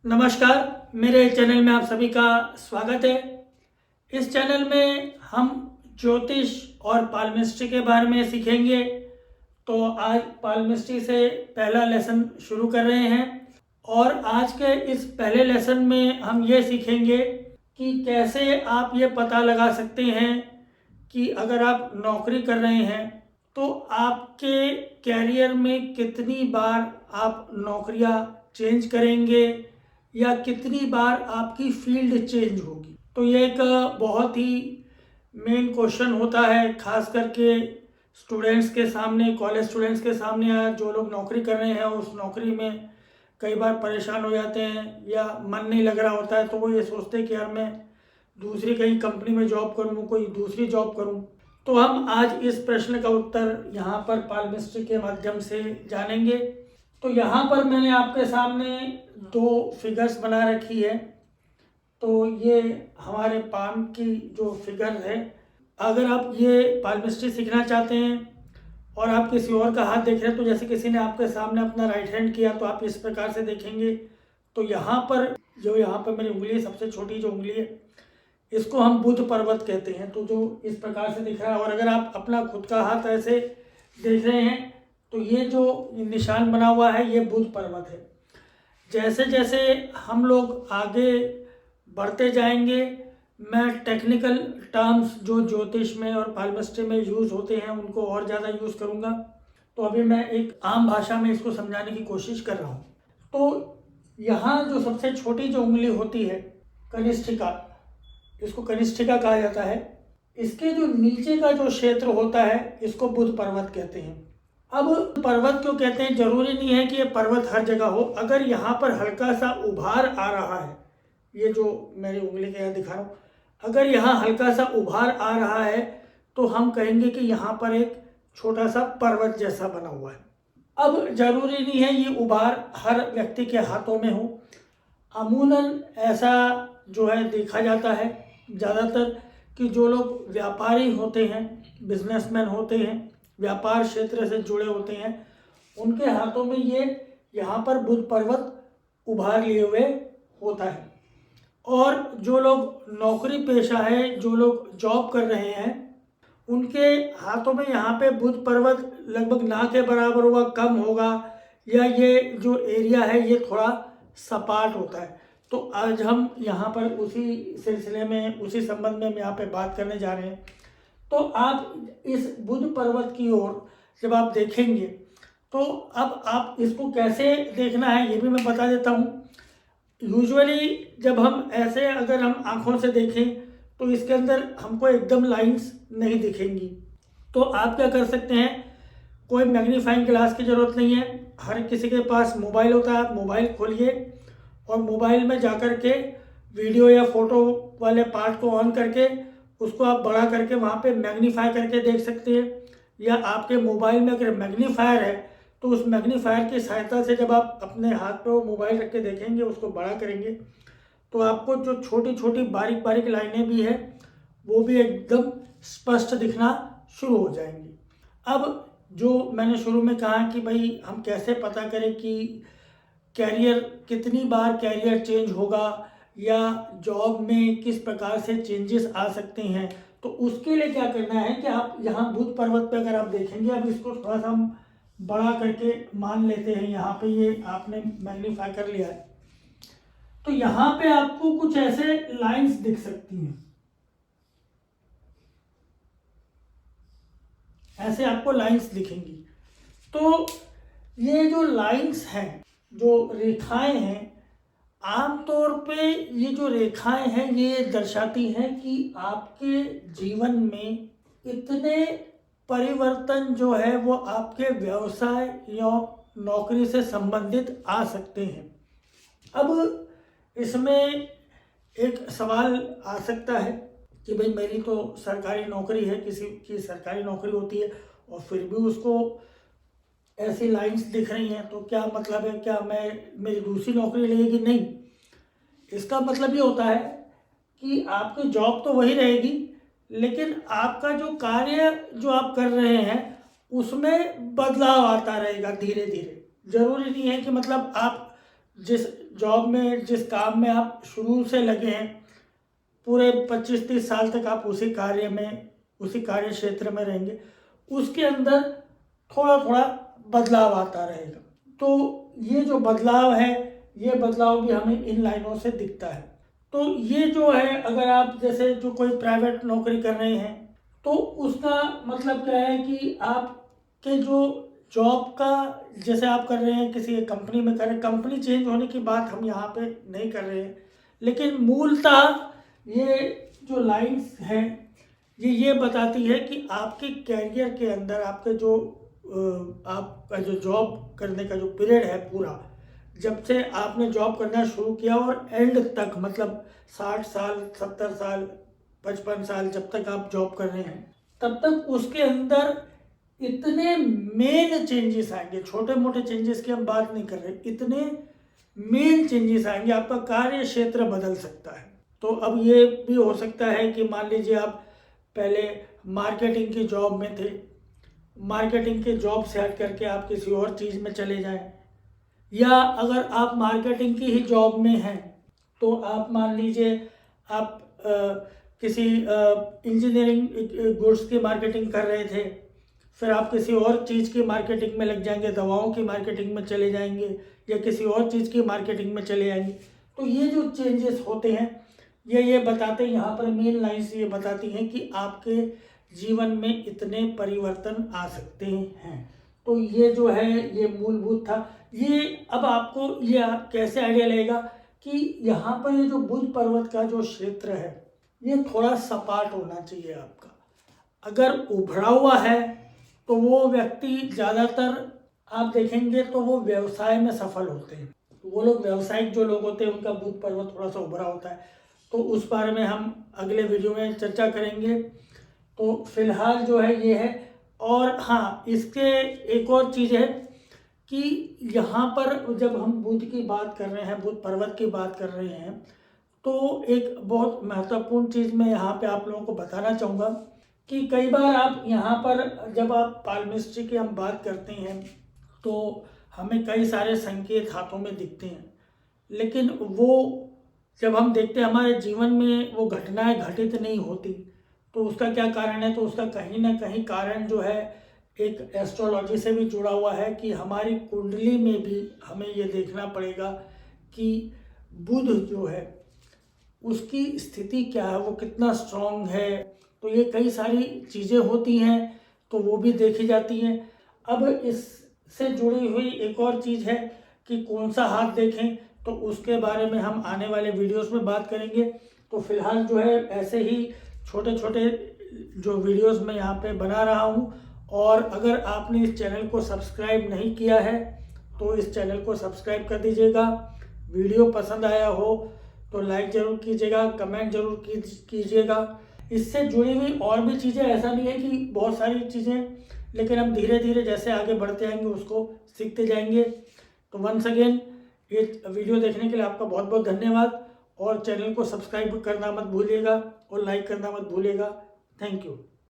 नमस्कार, मेरे चैनल में आप सभी का स्वागत है। इस चैनल में हम ज्योतिष और पालमिस्ट्री के बारे में सीखेंगे। तो आज पालमिस्ट्री से पहला लेसन शुरू कर रहे हैं और आज के इस पहले लेसन में हम ये सीखेंगे कि कैसे आप ये पता लगा सकते हैं कि अगर आप नौकरी कर रहे हैं तो आपके कैरियर में कितनी बार आप नौकरियां चेंज करेंगे या कितनी बार आपकी फील्ड चेंज होगी। तो ये एक बहुत ही मेन क्वेश्चन होता है, खास करके स्टूडेंट्स के सामने, कॉलेज स्टूडेंट्स के सामने, या जो लोग नौकरी कर रहे हैं उस नौकरी में कई बार परेशान हो जाते हैं या मन नहीं लग रहा होता है, तो वो ये सोचते हैं कि यार मैं दूसरी कहीं कंपनी में जॉब करूँ, कोई दूसरी जॉब करूँ। तो हम आज इस प्रश्न का उत्तर यहाँ पर पालमिस्ट्री के माध्यम से जानेंगे। तो यहाँ पर मैंने आपके सामने दो फिगर्स बना रखी है। तो ये हमारे पाम की जो फिगर है, अगर आप ये पालमिस्ट्री सीखना चाहते हैं और आप किसी और का हाथ देख रहे हैं, तो जैसे किसी ने आपके सामने अपना राइट हैंड किया तो आप इस प्रकार से देखेंगे। तो यहाँ पर मेरी उंगली है, सबसे छोटी जो उंगली है, इसको हम बुध पर्वत कहते हैं। तो जो इस प्रकार से दिख रहा है, और अगर आप अपना खुद का हाथ ऐसे देख रहे हैं तो ये जो निशान बना हुआ है ये बुध पर्वत है। जैसे जैसे हम लोग आगे बढ़ते जाएंगे, मैं टेक्निकल टर्म्स जो ज्योतिष में और पालमिस्ट्री में यूज़ होते हैं उनको और ज़्यादा यूज़ करूँगा। तो अभी मैं एक आम भाषा में इसको समझाने की कोशिश कर रहा हूँ। तो यहाँ जो सबसे छोटी जो उंगली होती है, कनिष्ठिका, इसको कनिष्ठिका कहा जाता है। इसके जो नीचे का जो क्षेत्र होता है इसको बुध पर्वत कहते हैं। अब पर्वत क्यों कहते हैं? जरूरी नहीं है कि ये पर्वत हर जगह हो। अगर यहाँ पर हल्का सा उभार आ रहा है, ये जो मेरी उंगली के यहाँ दिखा रहा हूँ, अगर यहाँ हल्का सा उभार आ रहा है तो हम कहेंगे कि यहाँ पर एक छोटा सा पर्वत जैसा बना हुआ है। अब जरूरी नहीं है ये उभार हर व्यक्ति के हाथों में हो। अमूमन ऐसा जो है देखा जाता है ज़्यादातर कि जो लोग व्यापारी होते हैं, बिजनेसमैन होते हैं, व्यापार क्षेत्र से जुड़े होते हैं, उनके हाथों में ये यहाँ पर बुध पर्वत उभार लिए हुए होता है। और जो लोग नौकरी पेशा है, जो लोग जॉब कर रहे हैं, उनके हाथों में यहाँ पे बुध पर्वत लगभग ना के बराबर होगा, कम होगा, या ये जो एरिया है ये थोड़ा सपाट होता है। तो आज हम यहाँ पर उसी सिलसिले में, उसी संबंध में हम यहाँ पे बात करने जा रहे हैं। तो आप इस बुध पर्वत की ओर जब आप देखेंगे तो अब आप इसको कैसे देखना है ये भी मैं बता देता हूँ। यूजुअली जब हम ऐसे, अगर हम आँखों से देखें तो इसके अंदर हमको एकदम लाइंस नहीं दिखेंगी। तो आप क्या कर सकते हैं, कोई मैग्नीफाइंग ग्लास की ज़रूरत नहीं है। हर किसी के पास मोबाइल होता है, आप मोबाइल खोलिए और मोबाइल में जाकर के वीडियो या फोटो वाले पार्ट को ऑन करके उसको आप बड़ा करके वहाँ पे मैग्नीफाई करके देख सकते हैं। या आपके मोबाइल में अगर मैग्नीफायर है तो उस मैग्नीफायर की सहायता से जब आप अपने हाथ पे मोबाइल रख के देखेंगे, उसको बड़ा करेंगे, तो आपको जो छोटी छोटी बारीक बारीक लाइनें भी हैं वो भी एकदम स्पष्ट दिखना शुरू हो जाएंगी। अब जो मैंने शुरू में कहा कि भाई हम कैसे पता करें कि कैरियर, कितनी बार कैरियर चेंज होगा या जॉब में किस प्रकार से चेंजेस आ सकते हैं, तो उसके लिए क्या करना है कि आप यहाँ बुध पर्वत पे अगर आप देखेंगे, अब इसको थोड़ा सा हम बड़ा करके मान लेते हैं, यहाँ पे ये आपने मैग्नीफाई कर लिया है, तो यहाँ पे आपको कुछ ऐसे लाइंस दिख सकती हैं, ऐसे आपको लाइंस दिखेंगी। तो ये जो लाइंस हैं, जो रेखाएं हैं, आमतौर पे ये जो रेखाएं हैं ये दर्शाती हैं कि आपके जीवन में इतने परिवर्तन जो है वो आपके व्यवसाय या नौकरी से संबंधित आ सकते हैं। अब इसमें एक सवाल आ सकता है कि भाई मेरी तो सरकारी नौकरी है, किसी की सरकारी नौकरी होती है और फिर भी उसको ऐसी लाइंस दिख रही हैं, तो क्या मतलब है, क्या मेरी दूसरी नौकरी लगेगी? नहीं, इसका मतलब ये होता है कि आपकी जॉब तो वही रहेगी, लेकिन आपका जो कार्य जो आप कर रहे हैं उसमें बदलाव आता रहेगा धीरे धीरे। जरूरी नहीं है कि मतलब आप जिस जॉब में जिस काम में आप शुरू से लगे हैं, पूरे 25-30 साल तक आप उसी कार्य में, उसी कार्य क्षेत्र में रहेंगे, उसके अंदर थोड़ा थोड़ा बदलाव आता रहेगा। तो ये जो बदलाव है, ये बदलाव भी हमें इन लाइनों से दिखता है। तो ये जो है, अगर आप जैसे जो कोई प्राइवेट नौकरी कर रहे हैं तो उसका मतलब क्या है कि आपके जो जॉब का, जैसे आप कर रहे हैं किसी एक कंपनी में कर रहे हैं, कंपनी चेंज होने की बात हम यहाँ पे नहीं कर रहे हैं, लेकिन मूलतः ये जो लाइंस हैं ये बताती है कि आपके कैरियर के अंदर आपके जो आपका जो जॉब करने का जो पीरियड है पूरा, जब से आपने जॉब करना शुरू किया और एंड तक, मतलब 60 साल, 70 साल, 55 साल, जब तक आप जॉब कर रहे हैं तब तक उसके अंदर इतने मेन चेंजेस आएंगे। छोटे मोटे चेंजेस की हम बात नहीं कर रहे, इतने मेन चेंजेस आएंगे, आपका कार्य क्षेत्र बदल सकता है। तो अब ये भी हो सकता है कि मान लीजिए आप पहले मार्केटिंग की जॉब में थे, मार्केटिंग के जॉब से हट करके आप किसी और चीज़ में चले जाएं, या अगर आप मार्केटिंग की ही जॉब में हैं तो आप मान लीजिए आप किसी इंजीनियरिंग गुड्स की मार्केटिंग कर रहे थे, फिर आप किसी और चीज़ की मार्केटिंग में लग जाएंगे, दवाओं की मार्केटिंग में चले जाएंगे या किसी और चीज़ की मार्केटिंग में चले जाएंगे। तो ये जो चेंजेस होते हैं ये बताते हैं, यहाँ पर मेन लाइन्स ये बताती हैं कि आपके जीवन में इतने परिवर्तन आ सकते हैं। तो ये जो है ये मूलभूत था। ये अब आपको ये कैसे आइडिया लगेगा कि यहाँ पर ये जो बुध पर्वत का जो क्षेत्र है ये थोड़ा सपाट होना चाहिए आपका। अगर उभरा हुआ है तो वो व्यक्ति ज़्यादातर आप देखेंगे तो वो व्यवसाय में सफल होते हैं। वो लोग व्यावसायिक जो लोग होते हैं उनका बुध पर्वत थोड़ा सा उभरा होता है, तो उस बारे में हम अगले वीडियो में चर्चा करेंगे। तो फिलहाल जो है ये है। और हाँ, इसके एक और चीज़ है कि यहाँ पर जब हम बुध की बात कर रहे हैं, बुध पर्वत की बात कर रहे हैं, तो एक बहुत महत्वपूर्ण चीज़ मैं यहाँ पे आप लोगों को बताना चाहूँगा कि कई बार आप यहाँ पर जब आप पालमिस्ट्री की हम बात करते हैं तो हमें कई सारे संकेत हाथों में दिखते हैं, लेकिन वो जब हम देखते हैं हमारे जीवन में वो घटनाएं घटित नहीं होती। तो उसका क्या कारण है? तो उसका कहीं ना कहीं कारण जो है एक एस्ट्रोलॉजी से भी जुड़ा हुआ है कि हमारी कुंडली में भी हमें ये देखना पड़ेगा कि बुध जो है उसकी स्थिति क्या है, वो कितना स्ट्रांग है। तो ये कई सारी चीज़ें होती हैं तो वो भी देखी जाती हैं। अब इससे जुड़ी हुई एक और चीज़ है कि कौन सा हाथ देखें, तो उसके बारे में हम आने वाले वीडियोस में बात करेंगे। तो फिलहाल जो है ऐसे ही छोटे छोटे जो वीडियोस मैं यहाँ पे बना रहा हूँ, और अगर आपने इस चैनल को सब्सक्राइब नहीं किया है तो इस चैनल को सब्सक्राइब कर दीजिएगा। वीडियो पसंद आया हो तो लाइक ज़रूर कीजिएगा, कमेंट ज़रूर कीजिएगा। इससे जुड़ी हुई और भी चीज़ें, ऐसा नहीं है कि बहुत सारी चीज़ें, लेकिन हम धीरे धीरे जैसे आगे बढ़ते जाएंगे उसको सीखते जाएंगे। तो वंस अगेन ये वीडियो देखने के लिए आपका बहुत बहुत धन्यवाद, और चैनल को सब्सक्राइब करना मत भूलिएगा और लाइक करना मत भूलिएगा। Thank you.